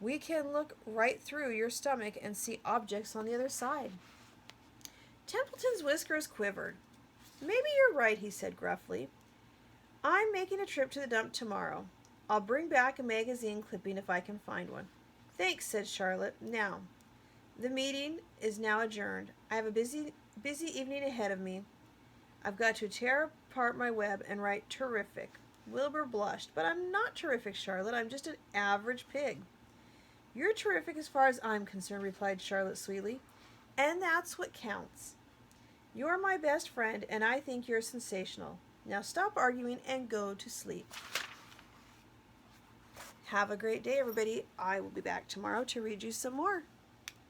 We can look right through your stomach and see objects on the other side. Templeton's whiskers quivered. Maybe you're right, he said gruffly. I'm making a trip to the dump tomorrow. I'll bring back a magazine clipping if I can find one. Thanks, said Charlotte. Now, the meeting is now adjourned. I have a busy evening ahead of me. I've got to tear apart my web and write terrific. Wilbur blushed. But I'm not terrific, Charlotte. I'm just an average pig. You're terrific as far as I'm concerned, replied Charlotte sweetly. And that's what counts. You're my best friend, and I think you're sensational. Now stop arguing and go to sleep. Have a great day, everybody. I will be back tomorrow to read you some more.